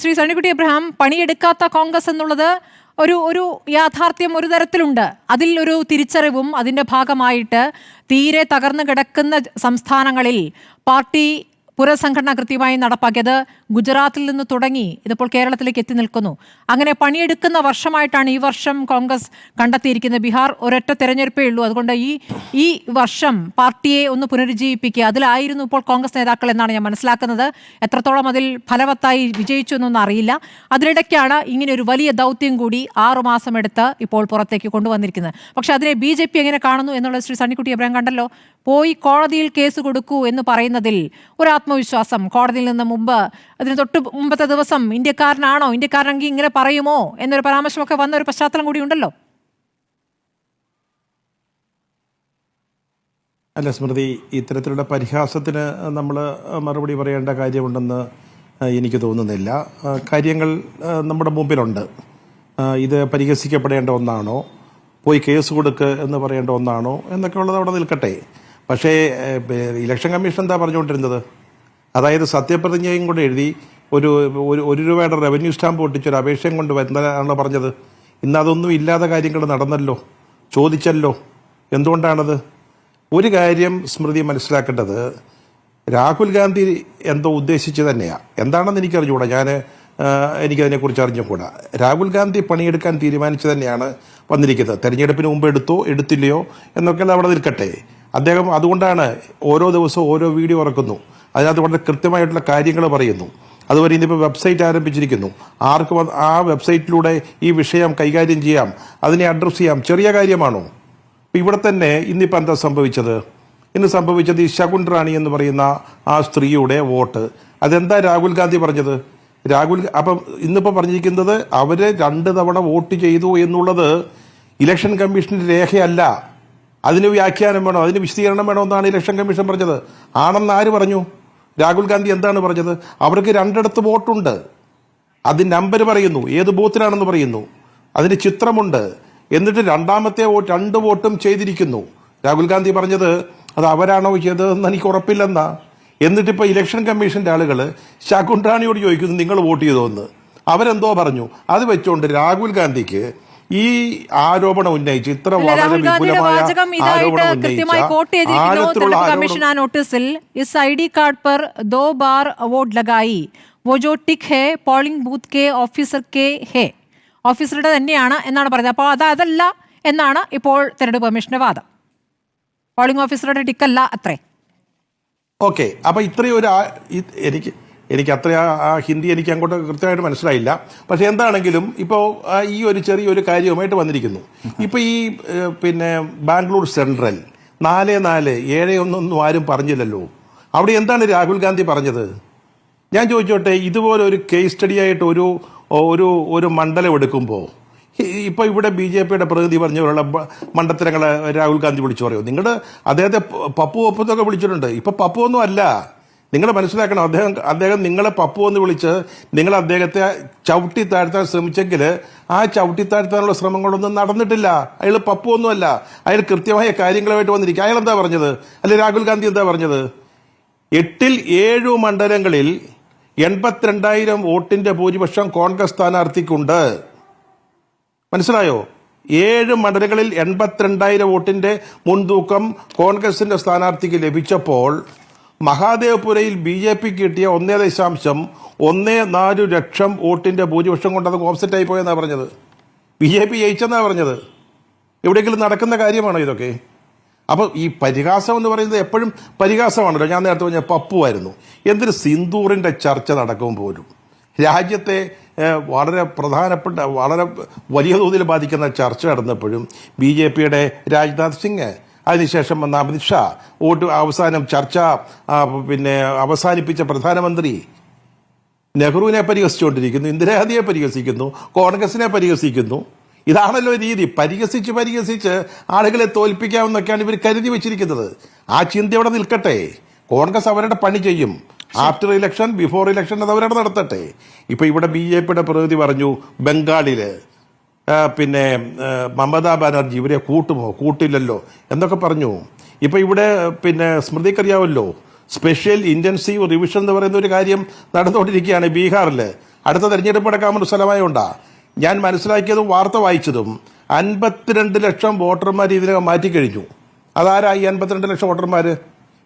Shri Sunnykutty Abraham, പണിയെടുക്കാത്ത Congress എന്നുള്ളത് ഒരു യാഥാർത്ഥ്യം ഒരു തരത്തിലുണ്ട്. അതിൽ ഒരു തിരിച്ചറിവും അതിൻ്റെ ഭാഗമായിട്ട് തീരെ തകർന്നു കിടക്കുന്ന സംസ്ഥാനങ്ങളിൽ പാർട്ടി പുനഃസംഘടന കൃത്യമായി നടപ്പാക്കിയത് ഗുജറാത്തിൽ നിന്ന് തുടങ്ങി ഇതിപ്പോൾ കേരളത്തിലേക്ക് എത്തി നിൽക്കുന്നു. അങ്ങനെ പണിയെടുക്കുന്ന വർഷമായിട്ടാണ് ഈ വർഷം കോൺഗ്രസ് കണ്ടെത്തിയിരിക്കുന്നത്. ബീഹാർ ഒരൊറ്റ തെരഞ്ഞെടുപ്പേ ഉള്ളൂ. അതുകൊണ്ട് ഈ വർഷം പാർട്ടിയെ ഒന്ന് പുനരുജ്ജീവിപ്പിക്കുക, അതിലായിരുന്നു ഇപ്പോൾ കോൺഗ്രസ് നേതാക്കൾ എന്നാണ് ഞാൻ മനസ്സിലാക്കുന്നത്. എത്രത്തോളം അതിൽ ഫലവത്തായി വിജയിച്ചു എന്നൊന്നും അറിയില്ല. അതിനിടയ്ക്കാണ് ഇങ്ങനെ ഒരു വലിയ ദൗത്യം കൂടി 6 മാസം എടുത്ത് ഇപ്പോൾ പുറത്തേക്ക് കൊണ്ടുവന്നിരിക്കുന്നത്. പക്ഷെ അതിനെ BJP എങ്ങനെ കാണുന്നു എന്നുള്ളത് ശ്രീ സണ്ണിക്കുട്ടി എബ്രഹാം കണ്ടല്ലോ. പോയി കോടതിയിൽ കേസ് കൊടുക്കൂ എന്ന് പറയുന്നതിൽ ഒരു ആത്മവിശ്വാസം, കോടതിയിൽ നിന്ന് മുമ്പ് അതിന് തൊട്ട് മുമ്പത്തെ ദിവസം ഇന്ത്യക്കാരനാണോ, ഇന്ത്യക്കാരനെങ്കിൽ ഇങ്ങനെ പറയുമോ എന്നൊരു പരാമർശമൊക്കെ വന്ന ഒരു പശ്ചാത്തലം കൂടി ഉണ്ടല്ലോ. അല്ല സ്മൃതി, ഇത്തരത്തിലുള്ള പരിഹാസത്തിന് നമ്മൾ മറുപടി പറയേണ്ട കാര്യമുണ്ടെന്ന് എനിക്ക് തോന്നുന്നില്ല. കാര്യങ്ങൾ നമ്മുടെ മുമ്പിലുണ്ട്. ഇത് പരിഹസിക്കപ്പെടേണ്ട ഒന്നാണോ, പോയി കേസ് കൊടുക്കുക എന്ന് പറയേണ്ട ഒന്നാണോ എന്നൊക്കെ ഉള്ളത് അവിടെ നിൽക്കട്ടെ. പക്ഷേ ഇലക്ഷൻ കമ്മീഷൻ എന്താ പറഞ്ഞുകൊണ്ടിരുന്നത്? അതായത് സത്യപ്രതിജ്ഞയും കൂടെ എഴുതി ഒരു രൂപയുടെ റവന്യൂ സ്റ്റാമ്പ് ഒട്ടിച്ചൊരു അപേക്ഷയും കൊണ്ട് വരുന്നതാണല്ലോ പറഞ്ഞത്. ഇന്ന് അതൊന്നും ഇല്ലാത്ത കാര്യങ്ങൾ നടന്നല്ലോ, ചോദിച്ചല്ലോ. എന്തുകൊണ്ടാണത്? ഒരു കാര്യം സ്മൃതി മനസ്സിലാക്കേണ്ടത്, രാഹുൽ ഗാന്ധി എന്തോ ഉദ്ദേശിച്ച് തന്നെയാണ്. എന്താണെന്ന് എനിക്കറിഞ്ഞുകൂടാ, എനിക്കതിനെക്കുറിച്ച് അറിഞ്ഞുകൂടാ. രാഹുൽ ഗാന്ധി പണിയെടുക്കാൻ തീരുമാനിച്ചു തന്നെയാണ് വന്നിരിക്കുന്നത്. തെരഞ്ഞെടുപ്പിന് മുമ്പ് എടുത്തോ എടുത്തില്ലയോ എന്നൊക്കെ അവിടെ നിൽക്കട്ടെ. അദ്ദേഹം അതുകൊണ്ടാണ് ഓരോ ദിവസവും ഓരോ വീഡിയോ ഇറക്കുന്നു. അതിനകത്ത് വളരെ കൃത്യമായിട്ടുള്ള കാര്യങ്ങൾ പറയുന്നു. അതുപോലെ ഇന്നിപ്പോൾ വെബ്സൈറ്റ് ആരംഭിച്ചിരിക്കുന്നു. ആർക്കും ആ വെബ്സൈറ്റിലൂടെ ഈ വിഷയം കൈകാര്യം ചെയ്യാം, അതിനെ അഡ്രസ്സ് ചെയ്യാം. ചെറിയ കാര്യമാണോ? ഇവിടെ തന്നെ ഇന്നിപ്പോൾ എന്താ സംഭവിച്ചത്? ഇന്ന് സംഭവിച്ചത് ഈ ശകുൻറാണി എന്ന് പറയുന്ന ആ സ്ത്രീയുടെ വോട്ട്. അതെന്താ രാഹുൽ ഗാന്ധി പറഞ്ഞത്? അപ്പം ഇന്നിപ്പോൾ പറഞ്ഞിരിക്കുന്നത് അവർ 2 തവണ വോട്ട് ചെയ്തു എന്നുള്ളത് ഇലക്ഷൻ കമ്മീഷൻ്റെ രേഖയല്ല. അതിന് വ്യാഖ്യാനം വേണോ, അതിന് വിശദീകരണം വേണോ എന്നാണ് ഇലക്ഷൻ കമ്മീഷൻ പറഞ്ഞത്. ആണെന്ന് ആര് പറഞ്ഞു? രാഹുൽ ഗാന്ധി എന്താണ് പറഞ്ഞത്? അവർക്ക് 2 വോട്ടുണ്ട്. അത് നമ്പർ പറയുന്നു, ഏത് ബൂത്തിലാണെന്ന് പറയുന്നു, അതിന് ചിത്രമുണ്ട്. എന്നിട്ട് രണ്ടാമത്തെ 2 വോട്ടും ചെയ്തിരിക്കുന്നു. രാഹുൽ ഗാന്ധി പറഞ്ഞത് അത് അവരാണോ ചെയ്തതെന്ന് എനിക്ക് ഉറപ്പില്ലെന്നാ. എന്നിട്ടിപ്പോൾ ഇലക്ഷൻ കമ്മീഷൻ്റെ ആളുകൾ ശകുൻറാണിയോട് ചോദിക്കുന്നു നിങ്ങൾ വോട്ട് ചെയ്തോ എന്ന്. അവരെന്തോ പറഞ്ഞു. അത് വെച്ചുകൊണ്ട് രാഹുൽ ഗാന്ധിക്ക് ഈ ആരോപണം ഉന്നയിച്ച് ഇത്ര വളരെ വിപുലമായ ആരോപണം कमीशन नोटिसिल इस ID कार्ड पर 2 बार वोट लगाई, वो जो टिक है പോളിംഗ് ബൂത്ത് के ഓഫീസർ के है, ഓഫീസറുടെ തന്നെയാണ് എന്നാണ് പറഞ്ഞത്. അപ്പോൾ അതല്ല എന്നാണ് ഇപ്പോൾ തെരഞ്ഞെടുപ്പ് കമ്മീഷന്റെ വാദം. പോളിംഗ് ഓഫീസറുടെ ടിക്കല്ല അത്രേ. ഓക്കെ, അപ്പോൾ ഇത്രയും ഒരു എനിക്ക് അത്ര ആ ഹിന്ദി എനിക്ക് അങ്ങോട്ട് കൃത്യമായിട്ട് മനസ്സിലായില്ല. പക്ഷെ എന്താണെങ്കിലും ഇപ്പോൾ ഈ ഒരു ചെറിയൊരു കാര്യവുമായിട്ട് വന്നിരിക്കുന്നു. ഇപ്പോൾ ഈ ബാംഗ്ലൂർ സെൻട്രൽ 4-4-7-1 ആരും പറഞ്ഞില്ലല്ലോ. അവിടെ എന്താണ് രാഹുൽ ഗാന്ധി പറഞ്ഞത്? ഞാൻ ചോദിച്ചോട്ടെ, ഇതുപോലെ ഒരു കേസ് സ്റ്റഡി ആയിട്ട് ഒരു മണ്ഡലം എടുക്കുമ്പോൾ ഇപ്പോൾ ഇവിടെ BJPയുടെ പ്രതിനിധി പറഞ്ഞവരുള്ള മണ്ടത്തരങ്ങളെ രാഹുൽ ഗാന്ധി വിളിച്ചു പറയുമോ? നിങ്ങളുടെ അദ്ദേഹത്തെ പപ്പു ഒപ്പത്തൊക്കെ വിളിച്ചിട്ടുണ്ട്. ഇപ്പം പപ്പു ഒന്നും അല്ല. നിങ്ങൾ മനസ്സിലാക്കണം, അദ്ദേഹം നിങ്ങളെ പപ്പു എന്ന് വിളിച്ച് നിങ്ങൾ അദ്ദേഹത്തെ ചവിട്ടി താഴ്ത്താൻ ശ്രമിച്ചെങ്കിൽ ആ ചവിട്ടി താഴ്ത്താനുള്ള ശ്രമങ്ങളൊന്നും നടന്നിട്ടില്ല. അയാൾ പപ്പു ഒന്നുമല്ല. അയാൾ കൃത്യമായ കാര്യങ്ങളുമായിട്ട് വന്നിരിക്കുക. അയാൾ എന്താ പറഞ്ഞത്? അല്ലെ രാഹുൽ ഗാന്ധി എന്താ പറഞ്ഞത്? 8ൽ 7 മണ്ഡലങ്ങളിൽ 82,000 വോട്ടിന്റെ ഭൂരിപക്ഷം കോൺഗ്രസ് സ്ഥാനാർത്ഥിക്കുണ്ട്. മനസ്സിലായോ? 7 മണ്ഡലങ്ങളിൽ 82,000 വോട്ടിന്റെ മുൻതൂക്കം കോൺഗ്രസിന്റെ സ്ഥാനാർത്ഥിക്ക് ലഭിച്ചപ്പോൾ മഹാദേവ്പുരയിൽ BJP കിട്ടിയ 1.14 ലക്ഷം വോട്ടിന്റെ ഭൂരിപക്ഷം കൊണ്ട് അത് ഓഫ്സെറ്റ് ആയി പോയെന്നാണ് പറഞ്ഞത്. BJP ജയിച്ചെന്നാണ് പറഞ്ഞത്. എവിടെയെങ്കിലും നടക്കുന്ന കാര്യമാണോ ഇതൊക്കെ? അപ്പോൾ ഈ പരിഹാസം എന്ന് പറയുന്നത് എപ്പോഴും പരിഹാസമാണല്ലോ. ഞാൻ നേരത്തെ പറഞ്ഞ പപ്പുവായിരുന്നു. എന്തൊരു സിന്ദൂറിന്റെ ചർച്ച നടക്കും പോലും രാജ്യത്തെ വളരെ പ്രധാനപ്പെട്ട വളരെ വലിയ തോതിൽ ബാധിക്കുന്ന ചർച്ച നടന്നപ്പോഴും BJPയുടെ രാജ്നാഥ് സിംഗ്, അതിനുശേഷം വന്ന അമിത്ഷാ, വോട്ട് അവസാനം ചർച്ച അവസാനിപ്പിച്ച പ്രധാനമന്ത്രി നെഹ്റുവിനെ പരിഹസിച്ചുകൊണ്ടിരിക്കുന്നു, ഇന്ദിരാഗാന്ധിയെ പരിഹസിക്കുന്നു, കോൺഗ്രസിനെ പരിഹസിക്കുന്നു. ഇതാണല്ലോ രീതി. പരിഹസിച്ച് ആളുകളെ തോൽപ്പിക്കാമെന്നൊക്കെയാണ് ഇവർ കരുതി വെച്ചിരിക്കുന്നത്. ആ ചിന്ത അവിടെ നിൽക്കട്ടെ. കോൺഗ്രസ് അവരുടെ പണി ചെയ്യും. ആഫ്റ്റർ ഇലക്ഷൻ, ബിഫോർ ഇലക്ഷൻ അത് അവരവിടെ നടത്തട്ടെ. ഇപ്പൊ ഇവിടെ BJPയുടെ പ്രതിനിധി പറഞ്ഞു ബംഗാളില് മമതാ ബാനർജി ഇവരെ കൂട്ടില്ലല്ലോ എന്നൊക്കെ പറഞ്ഞു. ഇപ്പൊ ഇവിടെ സ്മൃതിക്കറിയാവല്ലോ, സ്പെഷ്യൽ ഇന്റൻസീവ് റിവിഷൻ എന്ന് പറയുന്ന ഒരു കാര്യം നടന്നുകൊണ്ടിരിക്കുകയാണ് ബീഹാറിൽ. അടുത്ത തെരഞ്ഞെടുപ്പ് നടക്കാമെന്ന് സ്ഥലമായോണ്ടാ. ഞാൻ മനസ്സിലാക്കിയതും വാർത്ത വായിച്ചതും 52 ലക്ഷം വോട്ടർമാർ ഇതിനകം മാറ്റിക്കഴിഞ്ഞു. അതാരാ ഈ 52 ലക്ഷം വോട്ടർമാർ?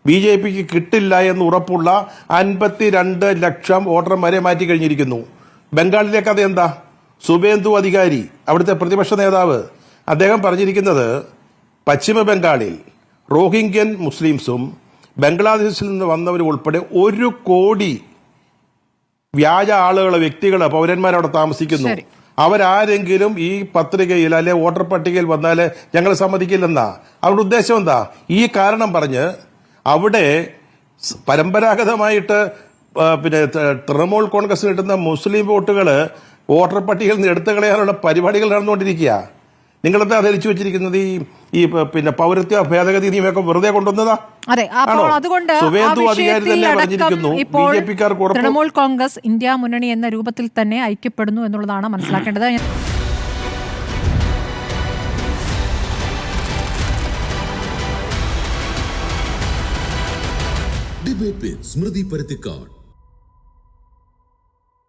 BJPക്ക് കിട്ടില്ല എന്ന് ഉറപ്പുള്ള 52 ലക്ഷം വോട്ടർമാരെ മാറ്റിക്കഴിഞ്ഞിരിക്കുന്നു. ബംഗാളിലെ കഥ എന്താ? സുവേന്ദു അധികാരി, അവിടുത്തെ പ്രതിപക്ഷ നേതാവ്, അദ്ദേഹം പറഞ്ഞിരിക്കുന്നത് പശ്ചിമ ബംഗാളിൽ റോഹിംഗ്യൻ മുസ്ലിംസും ബംഗ്ലാദേശിൽ നിന്ന് വന്നവരും ഉൾപ്പെടെ 1 കോടി വ്യാജ ആളുകളെ, വ്യക്തികളെ, പൗരന്മാരവിടെ താമസിക്കുന്നു. അവരാരെങ്കിലും ഈ പത്രികയിൽ അല്ലെ വോട്ടർ പട്ടികയിൽ വന്നാൽ ഞങ്ങൾ സമ്മതിക്കില്ലെന്നാ. അവരുടെ ഉദ്ദേശം എന്താ? ഈ കാരണം പറഞ്ഞ് അവിടെ പരമ്പരാഗതമായിട്ട് പിന്നെ തൃണമൂൽ കോൺഗ്രസ് കിട്ടുന്ന മുസ്ലിം വോട്ടുകൾ വോട്ടർ പട്ടികയിൽ നിന്ന് എടുത്തു കളയാനുള്ള പരിപാടികൾ നടന്നുകൊണ്ടിരിക്കുക. നിങ്ങളെന്താ ധരിച്ചു വെച്ചിരിക്കുന്നത്? ഈ പിന്നെ പൗരത്വ ഭേദഗതി നിയമമൊക്കെ വെറുതെ കൊണ്ടുവന്നതാ? അതെ, അപ്പോൾ അതുകൊണ്ട് ഇപ്പോൾ തൃണമൂൽ കോൺഗ്രസ് ഇന്ത്യ മുന്നണി എന്ന രൂപത്തിൽ തന്നെ ഐക്യപ്പെടുന്നു എന്നുള്ളതാണ് മനസ്സിലാക്കേണ്ടത്. ഡിബേറ്റ് വിത്ത് സ്മൃതി പരുത്തിക്കാട്.